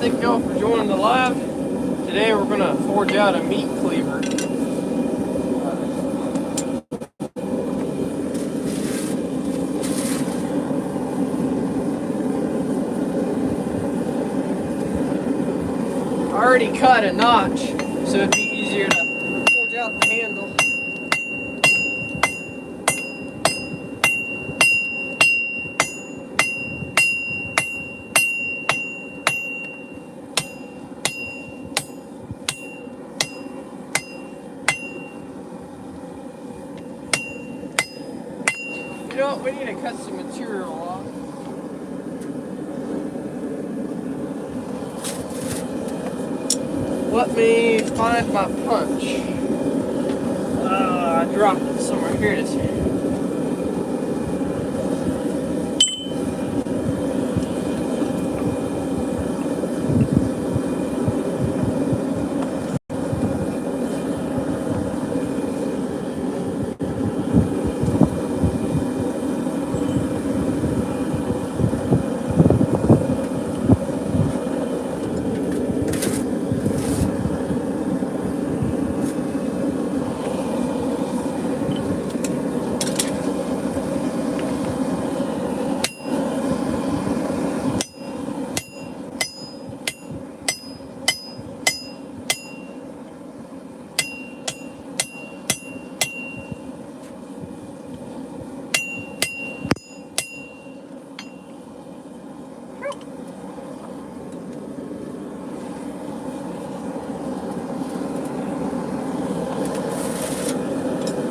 thank y'all for joining the live. Today we're gonna forge out a meat cleaver. I already cut a notch, so it'd be easier to forge out the handle. You know what, we need to cut some material off. Let me find my punch. I dropped it somewhere. Here it is.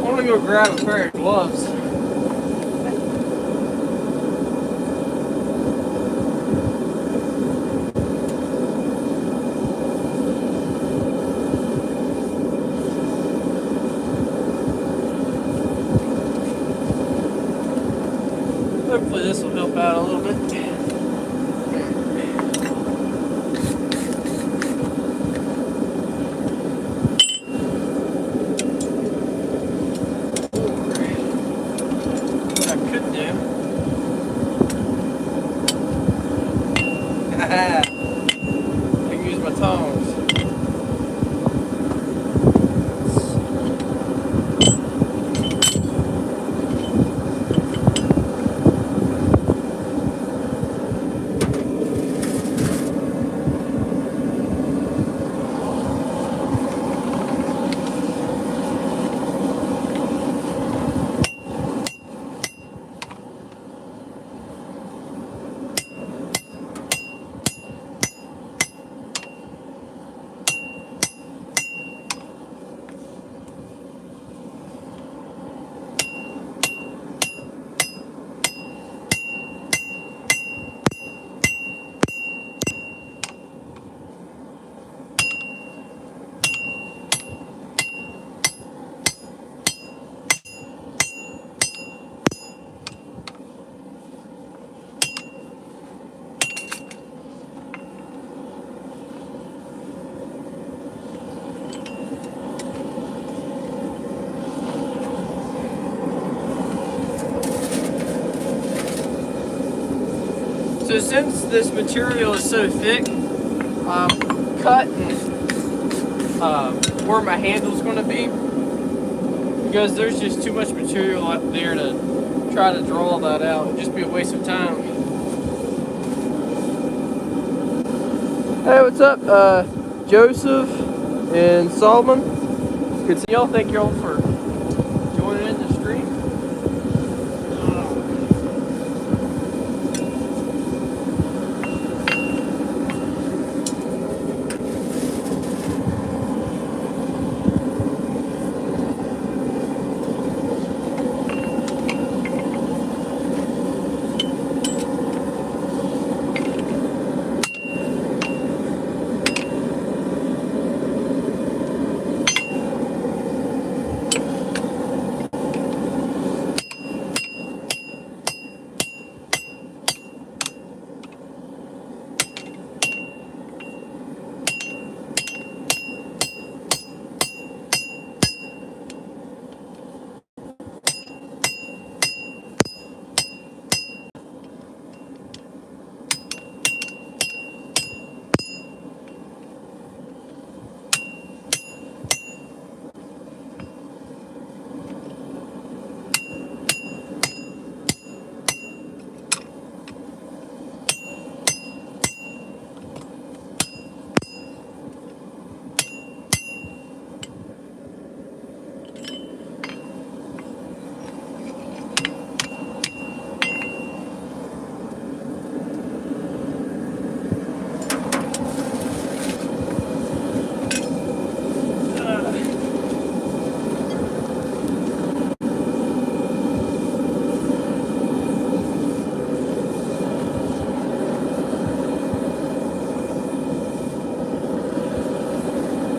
I'm gonna go grab a pair of gloves. Hopefully this will help out a little bit. What I could do. I can use my tongs. So since this material is so thick, I'm cutting where my handle's going to be, because there's just too much material up there to try to draw that out. It'd just be a waste of time. Hey, what's up, Joseph and Solomon? Good to see y'all. Thank y'all for joining in the stream.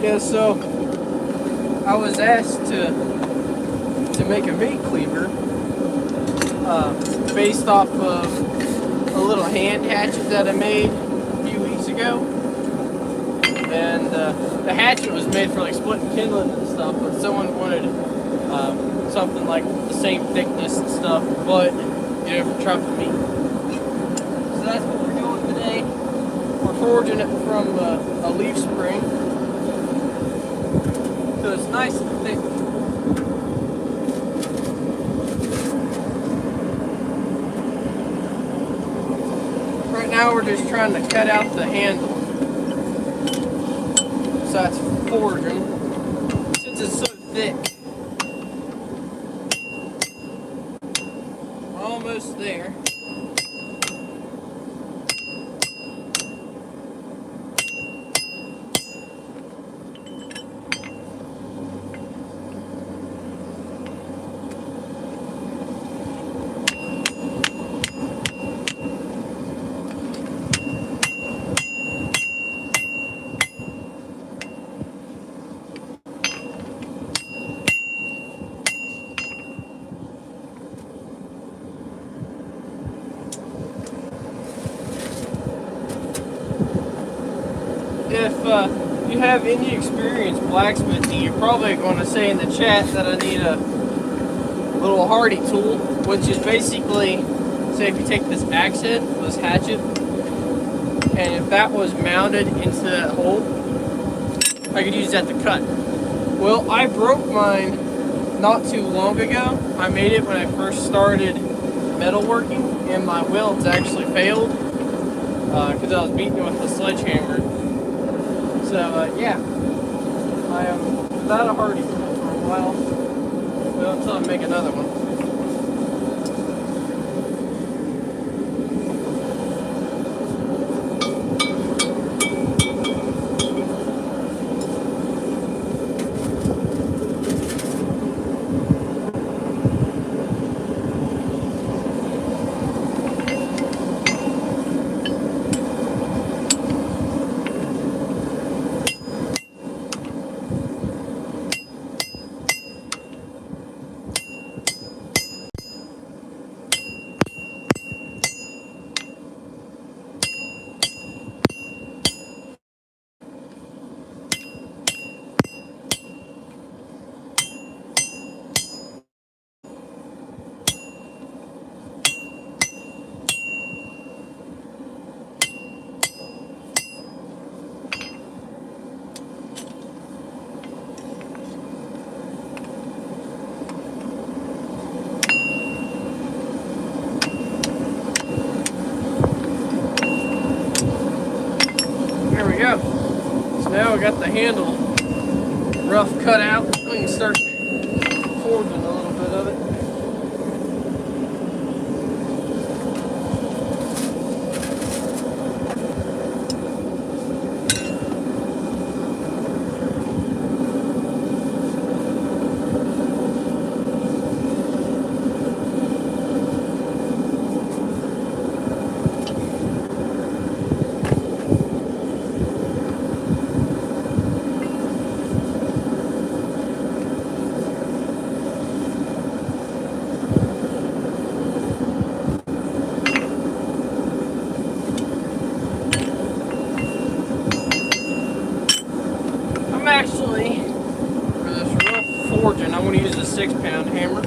Yeah, so I was asked to make a meat cleaver based off of a little hand hatchet that I made a few weeks ago. And the hatchet was made for like splitting kindling and stuff, but someone wanted something like the same thickness and stuff, but for chopping meat. So that's what we're doing today. We're forging it from a leaf spring, so it's nice and thick. Right now we're just trying to cut out the handle. So that's forging. Since it's so thick. We're almost there. If you have any experience blacksmithing, you're probably going to say in the chat that I need a little hardy tool, which is basically, say if you take this axe head, this hatchet, and if that was mounted into that hole, I could use that to cut. Well, I broke mine not too long ago. I made it when I first started metalworking, and my welds actually failed because I was beating it with a sledgehammer. So yeah, I am without a hardy tool for a while, well, until I make another one. There we go. So now we got the handle rough cut out. We can start forging a little bit of it. Actually, for this rough forging, I'm going to use a 6-pound hammer.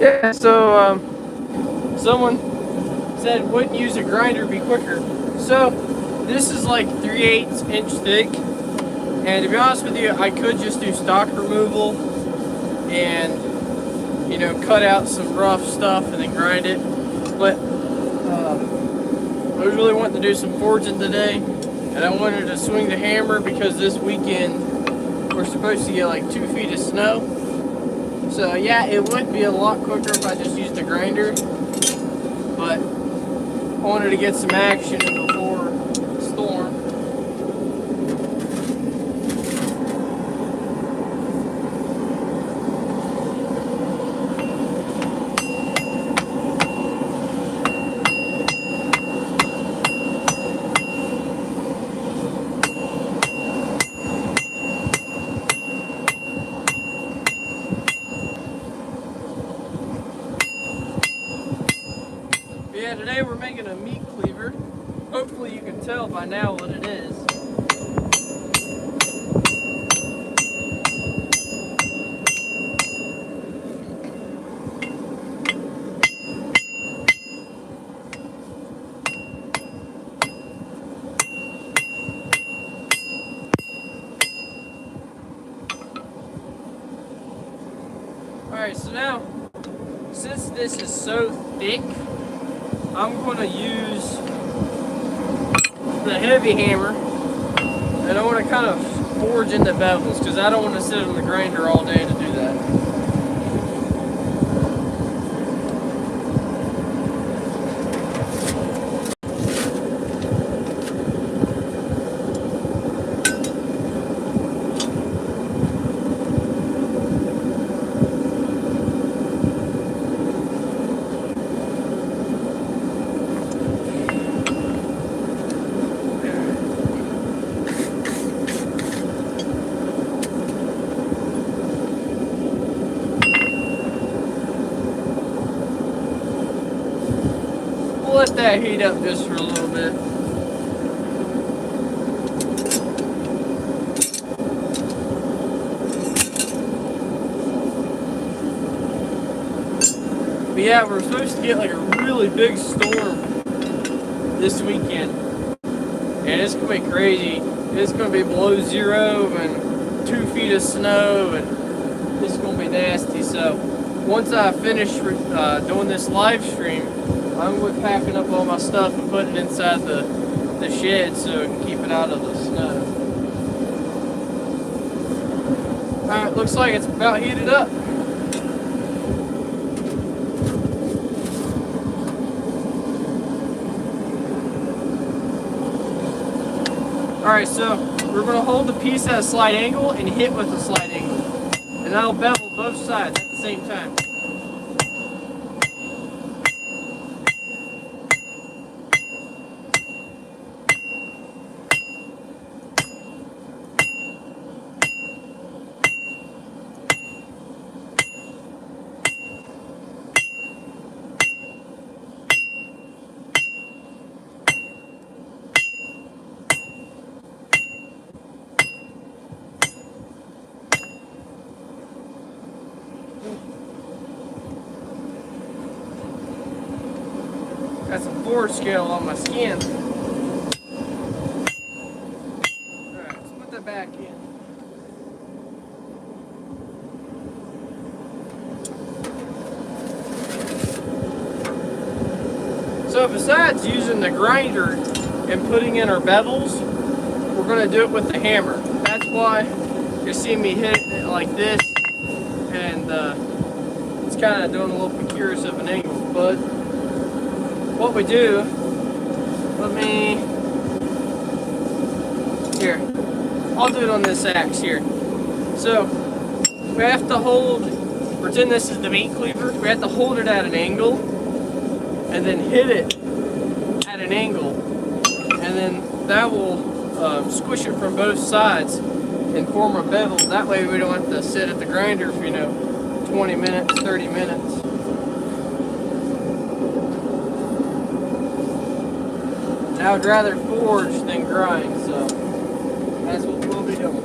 Yeah, so someone said wouldn't use a grinder, be quicker. So this is like 3/8 inch thick, and to be honest with you, I could just do stock removal and, you know, cut out some rough stuff and then grind it. But I was really wanting to do some forging today, and I wanted to swing the hammer because this weekend we're supposed to get like 2 feet of snow. So yeah, it would be a lot quicker if I just used a grinder, but I wanted to get some action before the storm. Yeah, today we're making a meat cleaver. Hopefully you can tell by now what it is. Alright, so now, since this is so thick, I'm going to use the heavy hammer, and I want to kind of forge in the bevels because I don't want to sit on the grinder all day to do that. We'll let that heat up just for a little bit. But yeah, we're supposed to get like a really big storm this weekend, and it's gonna be crazy. It's gonna be below zero and 2 feet of snow, and it's gonna be nasty. So once I finish doing this live stream, I'm going to be packing up all my stuff and putting it inside the shed so it can keep it out of the snow. Alright, looks like it's about heated up. Alright, so we're going to hold the piece at a slight angle and hit with a slight angle. And that'll bevel both sides at the same time. Got some forge scale on my skin. Alright, let's put that back in. So besides using the grinder and putting in our bevels, we're going to do it with the hammer. That's why you see me hitting it like this, and it's kind of doing a little precarious of an angle. But what we do, I'll do it on this axe here. So we have to hold, pretend this is the meat cleaver, we have to hold it at an angle and then hit it at an angle, and then that will squish it from both sides and form a bevel. That way we don't have to sit at the grinder for, 20 minutes, 30 minutes. I would rather forge than grind, so that's what we'll be doing.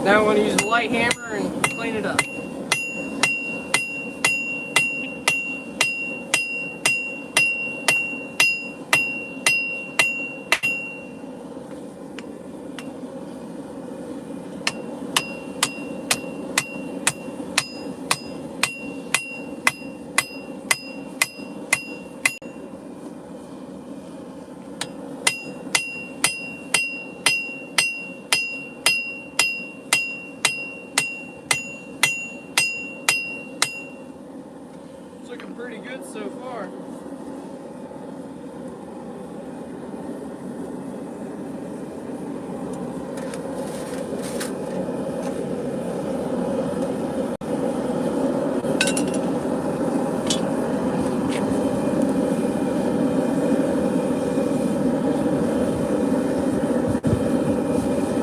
Now I'm going to use a light hammer and clean it up. It's looking pretty good so far.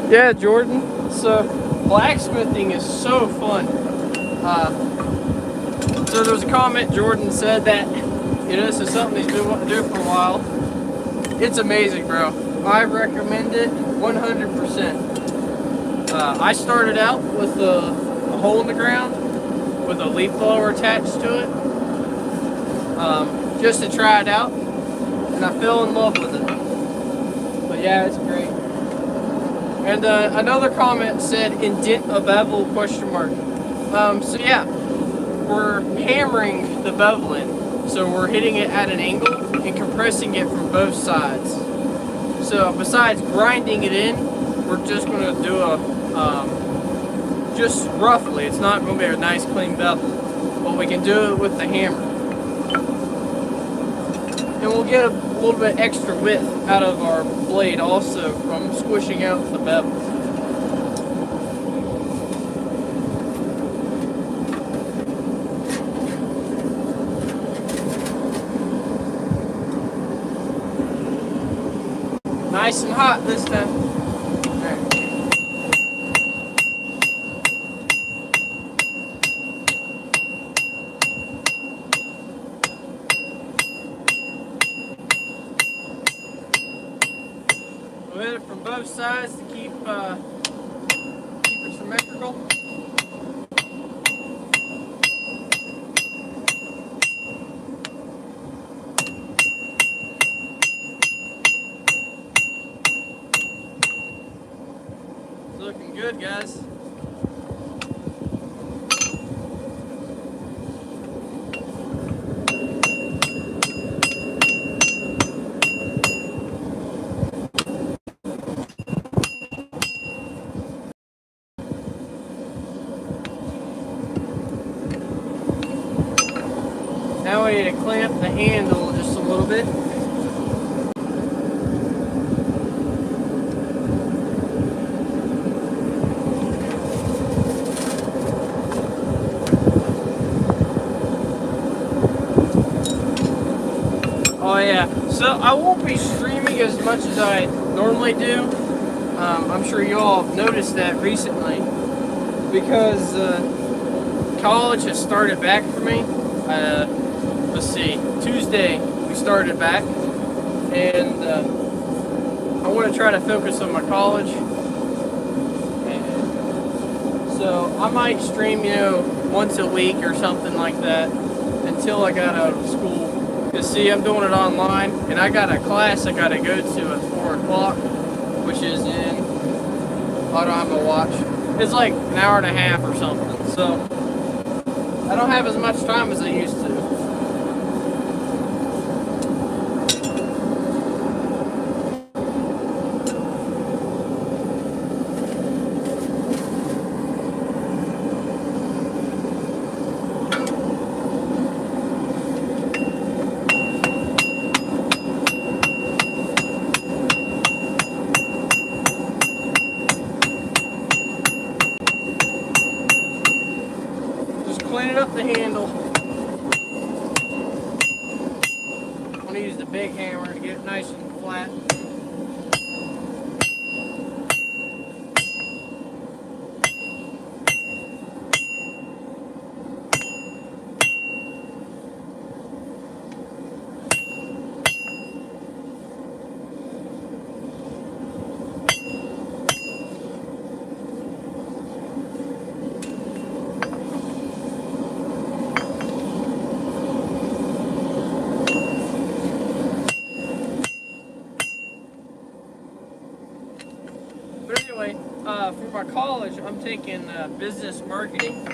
Yeah, Jordan. So blacksmithing is so fun. So there was a comment. Jordan said that this is something he's been wanting to do for a while. It's amazing, bro. I recommend it 100%. I started out with a hole in the ground with a leaf blower attached to it, just to try it out, and I fell in love with it. But yeah, it's great. And another comment said indent a bevel ? So yeah, we're hammering the bevel in. So we're hitting it at an angle and compressing it from both sides. So besides grinding it in, we're just going to do a, just roughly, it's not going to be a nice clean bevel, but we can do it with the hammer. And we'll get a little bit extra width out of our blade also from squishing out the bevel. Nice and hot this time. All right. We'll hit it from both sides to keep it symmetrical. It's looking good, guys. Now we need to clamp the handle just a little bit. Oh yeah, so I won't be streaming as much as I normally do. I'm sure you all have noticed that recently because college has started back for me. Let's see, Tuesday we started back, and I want to try to focus on my college. And so I might stream, once a week or something like that until I got out of school. Because see, I'm doing it online, and I got a class I got to go to at 4 o'clock, which is in, I don't have a watch. It's like an hour and a half or something. So I don't have as much time as I used to. Cleaning up the handle. I'm going to use the big hammer to get it nice and flat. college, I'm taking business marketing.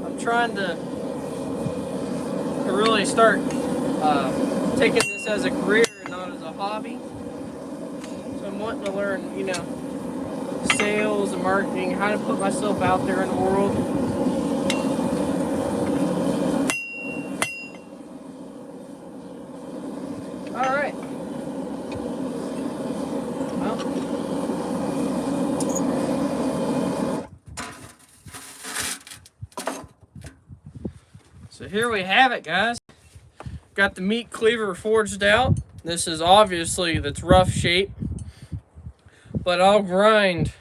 I'm trying to really start taking this as a career and not as a hobby. So I'm wanting to learn, you know, sales and marketing, how to put myself out there in the world. All right. Well, so here we have it, guys. Got the meat cleaver forged out. This is obviously that's rough shape, but I'll grind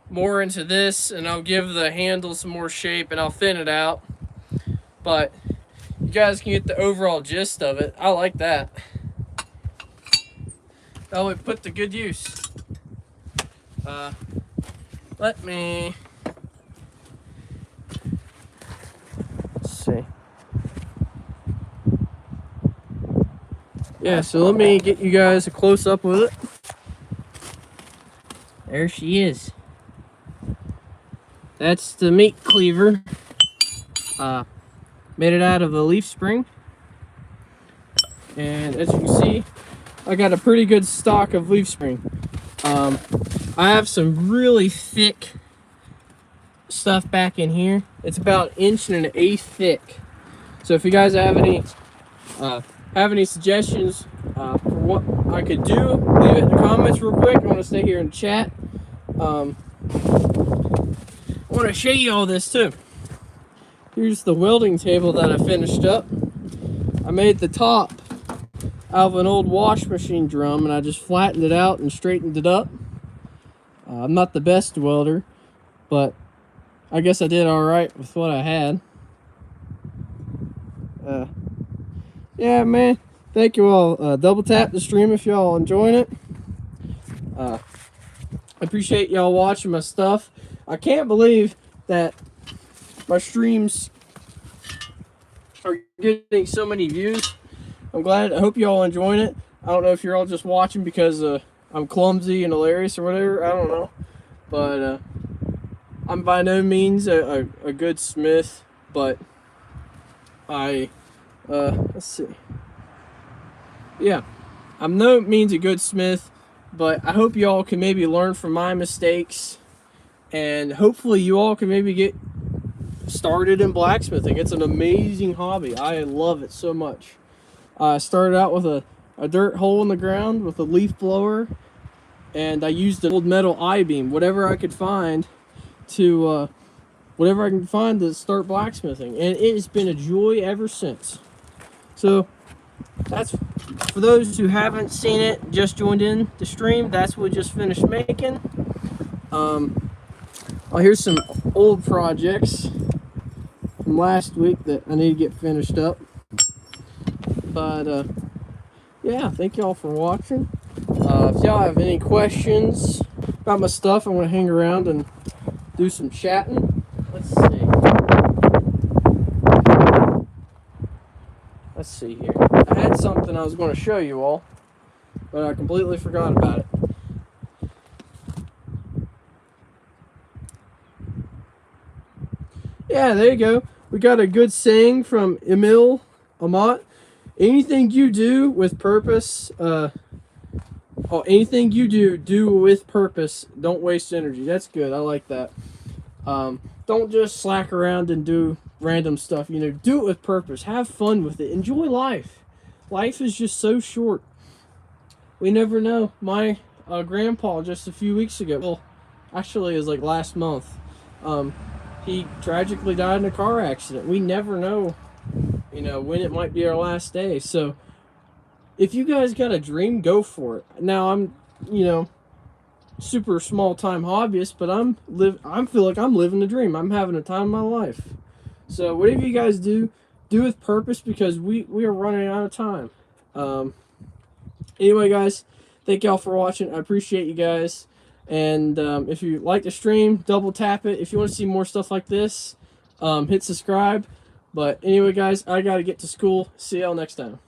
more into this and I'll give the handle some more shape and I'll thin it out. But you guys can get the overall gist of it. I like that. That would put to good use. Let me see. Yeah, so let me get you guys a close up with it. There she is. That's the meat cleaver. Made it out of a leaf spring. And as you can see, I got a pretty good stock of leaf spring. I have some really thick stuff back in here. It's about 1 1/8 thick. So if you guys have any suggestions for what I could do, leave it in the comments real quick. I want to stay here and chat. I want to show you all this too. Here's the welding table that I finished up. I made the top out of an old wash machine drum and I just flattened it out and straightened it up. I'm not the best welder, but I guess I did all right with what I had. Yeah, man, thank you all. Double tap the stream if y'all enjoying it. I appreciate y'all watching my stuff. I can't believe that my streams are getting so many views. I'm glad. I hope you all enjoying it. I don't know if you're all just watching because I'm clumsy and hilarious or whatever. I don't know. But I'm by no means a good smith, but let's see. Yeah, I'm no means a good smith, but I hope you all can maybe learn from my mistakes, and hopefully you all can maybe get started in blacksmithing. It's an amazing hobby. I love it so much. I started out with a dirt hole in the ground with a leaf blower, and I used an old metal I-beam, whatever I could find to start blacksmithing, and it has been a joy ever since. So that's for those who haven't seen it, just joined in the stream. That's what we just finished making. Here's some old projects from last week that I need to get finished up. But yeah, thank y'all for watching. If y'all have any questions about my stuff, I'm gonna hang around and do some chatting. Let's see. Let's see here. I had something I was going to show you all, but I completely forgot about it. Yeah, there you go. We got a good saying from Emil Amat. Anything you do with purpose, anything you do with purpose. Don't waste energy. That's good. I like that. Don't just slack around and do random stuff. You know, do it with purpose. Have fun with it. Enjoy life. Life is just so short. We never know. My grandpa just a few weeks ago, well, actually it was like last month, he tragically died in a car accident. We never know, you know, when it might be our last day. So if you guys got a dream, go for it. Now I'm, you know, super small time hobbyist, but I feel like I'm living the dream. I'm having a time of my life. So whatever you guys do with purpose, because we are running out of time. Anyway, guys, thank y'all for watching. I appreciate you guys. And if you like the stream, double tap it. If you want to see more stuff like this, hit subscribe. But anyway, guys, I got to get to school. See y'all next time.